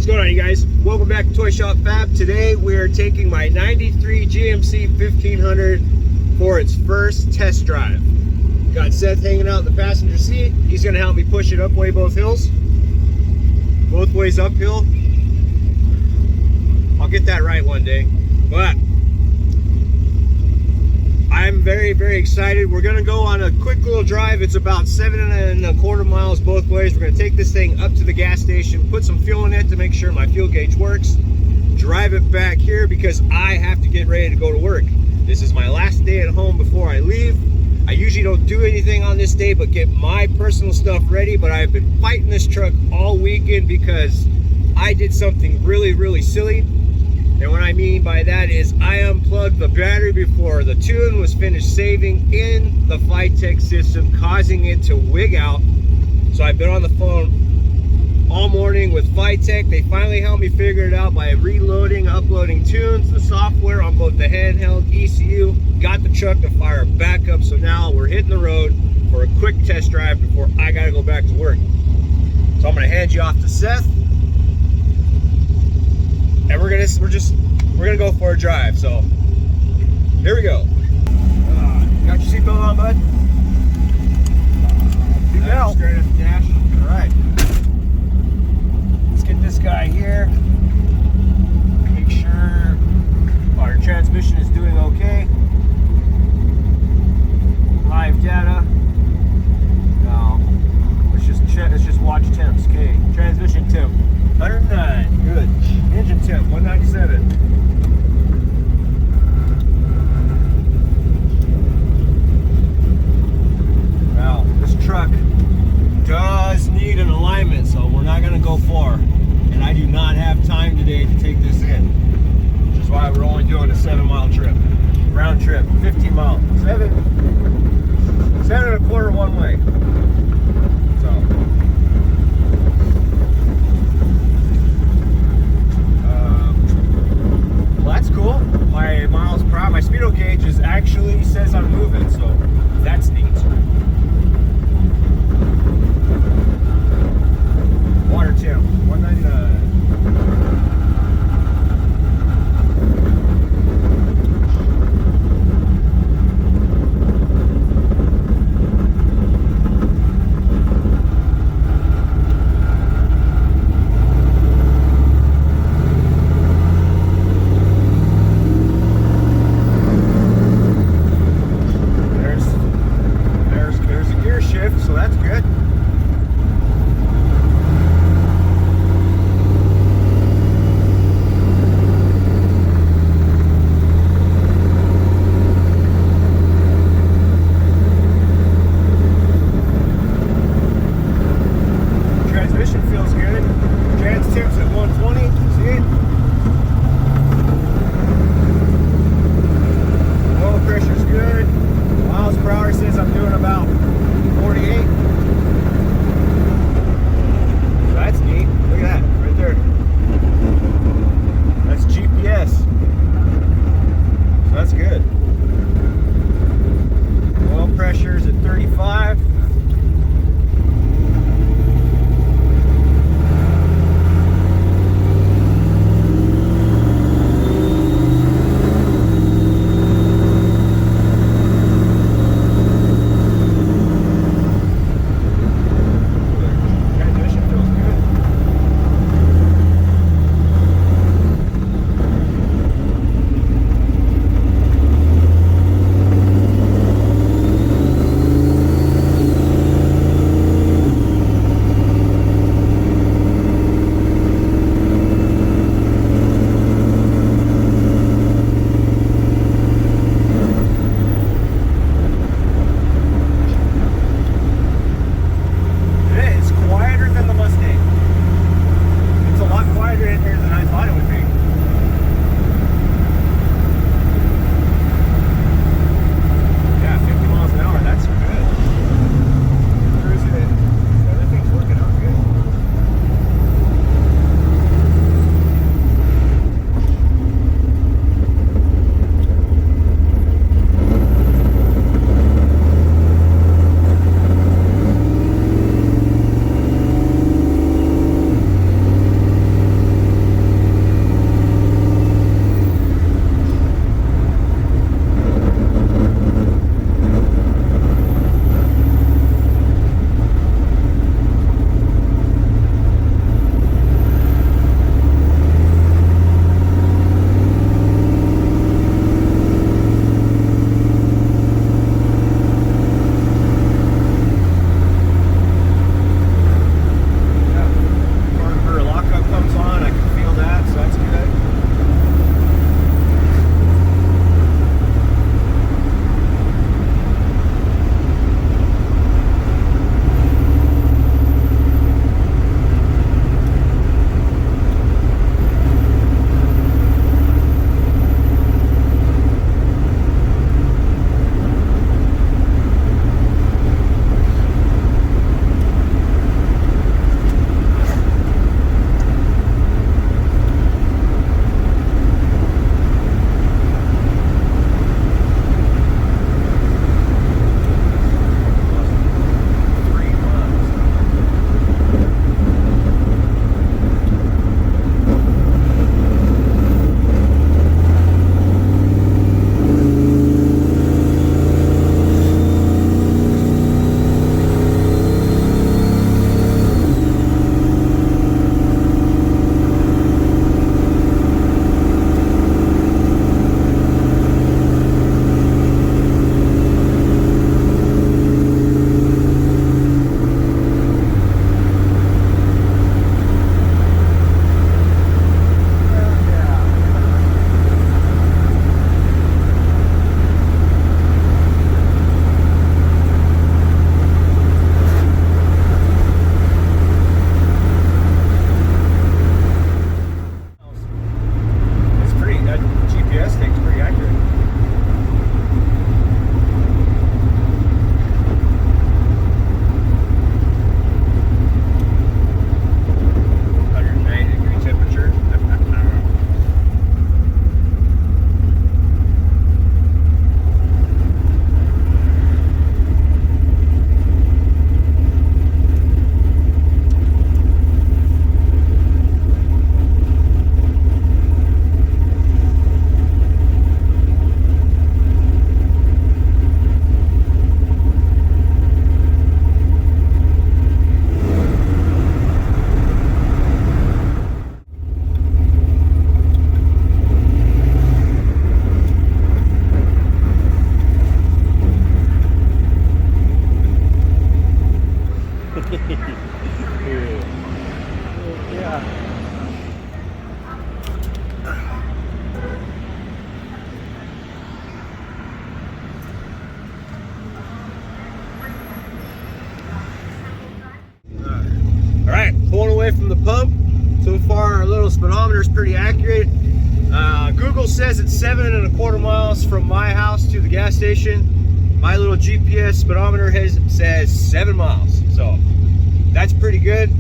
What's going on, you guys? Welcome back to ToyShopFab. Today we are taking my 93 GMC 1500 for its first test drive. Got Seth hanging out in the passenger seat. He's going to help me push it up both hills. Both ways uphill. I'll get that right one day. But I'm very excited. We're going to go on a quick little drive. It's about 7.25 miles both ways. We're going to take this thing up to the gas station, put some fuel in it to make sure my fuel gauge works, drive it back here because I have to get ready to go to work. This is my last day at home before I leave. I usually don't do anything on this day but get my personal stuff ready, but I've been fighting this truck all weekend because I did something really silly. And what I mean by that is I unplugged the battery before the tune was finished saving in the Flytech system, causing it to wig out. So I've been on the phone all morning with Flytech. They finally helped me figure it out by reloading, uploading tunes, the software on both the handheld ECU, got the truck to fire back up. So now we're hitting the road for a quick test drive before I gotta go back to work. So I'm gonna hand you off to Seth. And we're gonna go for a drive. So here we go. Got your seatbelt on, bud? Seatbelt. Straight at the dash. All right. Let's get this guy here. Make sure our transmission is doing okay. Live data. Now let's just watch temps. Okay. Transmission temp 109. Good. Engine temp 197. Now this truck does need an alignment, so we're not going to go far, and I do not have time today to take this in, which is why we're only doing a 7-mile trip, round trip, 15 miles, 7.25 one way. That's cool. My miles per hour, my speedo gauge is actually says I'm moving, so that's neat. Water temp 199. So that's good. Transmission feels good. Trans temps at 120. See it? Oil pressure's good. Miles per hour says I'm doing about 48. So that's neat. Look at that, right there. That's GPS. So that's good. Oil pressure's at 35. pump. So far, our little speedometer is pretty accurate. Google says it's 7.25 miles from my house to the gas station. My little GPS speedometer says 7 miles. So that's pretty good.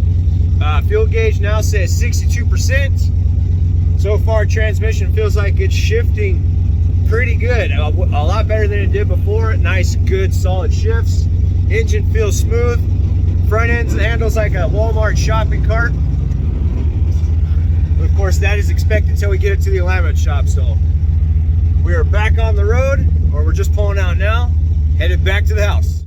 Fuel gauge now says 62%. So far, transmission feels like it's shifting pretty good. A lot better than it did before. Nice, good, solid shifts. Engine feels smooth. Front end handles like a Walmart shopping cart. Of course, that is expected until we get it to the alignment shop. So we are back on the road, or we're just pulling out now, headed back to the house.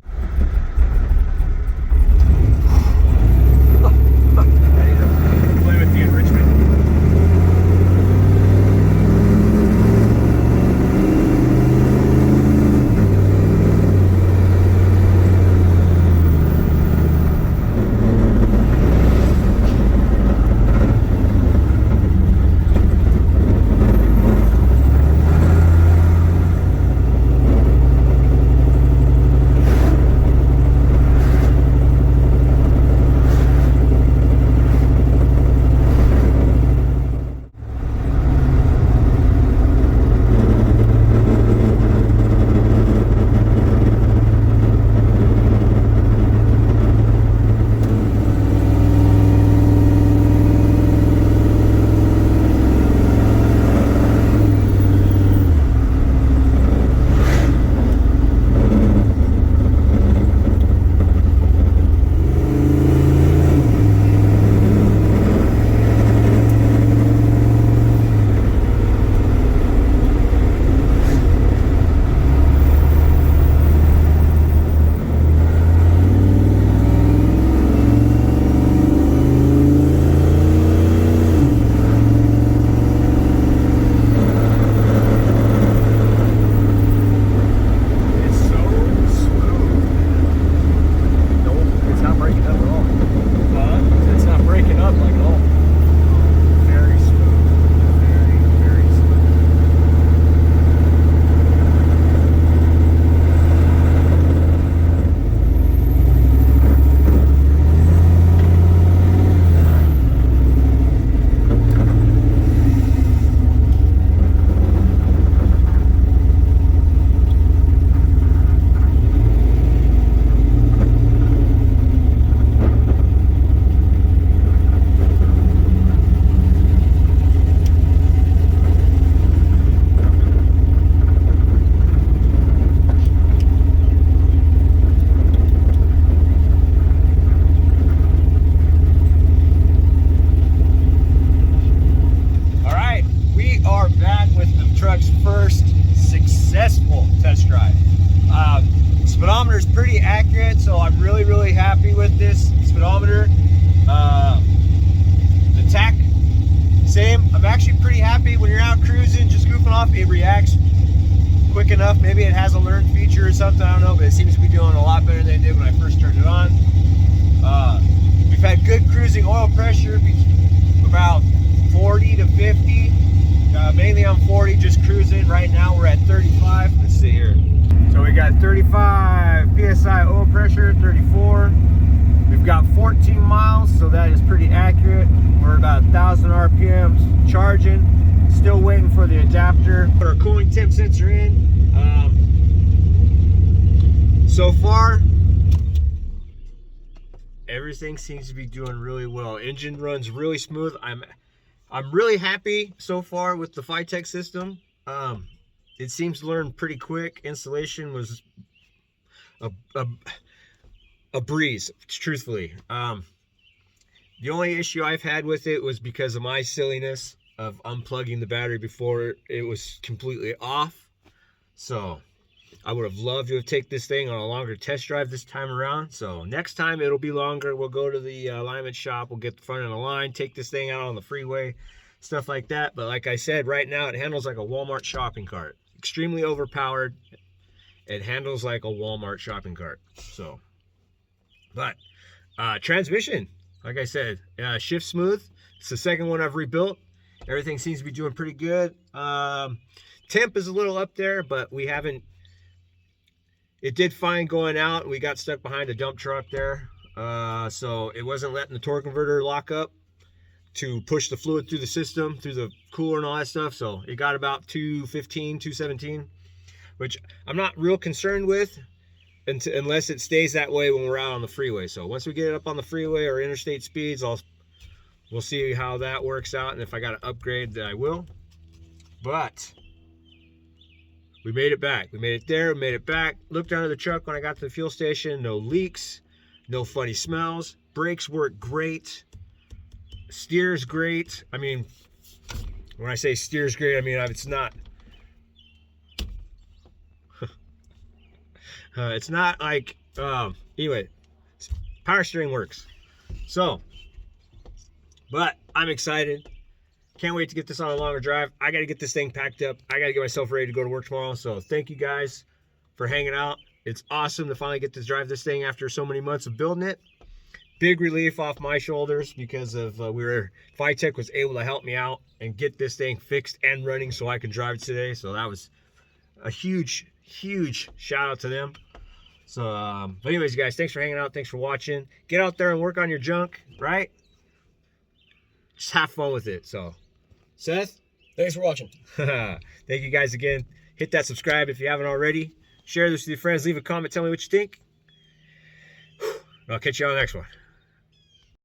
Play with the enrichment. Speedometer is pretty accurate, so I'm really happy with this speedometer. The tach, same. I'm actually pretty happy when you're out cruising, just goofing off. It reacts quick enough. Maybe it has a learn feature or something, I don't know, but it seems to be doing a lot better than it did when I first turned it on. We've had good cruising oil pressure, about 40 to 50. Mainly on 40, just cruising. Right now we're at 35. Let's see here. So we got 35 PSI oil pressure, 34. We've got 14 miles, so that is pretty accurate. We're about 1,000 RPMs charging. Still waiting for the adapter. Put our cooling temp sensor in. So far, everything seems to be doing really well. Engine runs really smooth. I'm really happy so far with the Phytech system. It seems to learn pretty quick. Installation was a breeze, truthfully. The only issue I've had with it was because of my silliness of unplugging the battery before it was completely off. So I would have loved to have taken this thing on a longer test drive this time around. So next time it'll be longer. We'll go to the alignment shop. We'll get the front of the line, take this thing out on the freeway, stuff like that. But like I said, right now it handles like a Walmart shopping cart. Extremely overpowered. It handles like a Walmart shopping cart. So, but transmission, like I said, shift smooth. It's the second one I've rebuilt. Everything seems to be doing pretty good. Temp is a little up there, but we haven't. It did fine going out. We got stuck behind a dump truck there, so it wasn't letting the torque converter lock up. to push the fluid through the system, through the cooler and all that stuff. So it got about 215, 217, which I'm not real concerned with unless it stays that way when we're out on the freeway. So once we get it up on the freeway or interstate speeds, we'll see how that works out, and if I got to upgrade, then I will. But we made it back. We made it there, we made it back. Looked under the truck when I got to the fuel station. No leaks, no funny smells. Brakes work great. Steers great. I mean, when I say steers great, I mean it's not. It's not like anyway. Power steering works. So, but I'm excited. Can't wait to get this on a longer drive. I got to get this thing packed up. I got to get myself ready to go to work tomorrow. So thank you guys for hanging out. It's awesome to finally get to drive this thing after so many months of building it. Big relief off my shoulders because of Vitech was able to help me out and get this thing fixed and running so I could drive it today. So that was a huge shout out to them. So, but anyways, guys, thanks for hanging out. Thanks for watching. Get out there and work on your junk, right? Just have fun with it. So, Seth, Thanks for watching. thank you guys again. Hit that subscribe if you haven't already. Share this with your friends. Leave a comment. Tell me what you think. I'll catch you on the next one.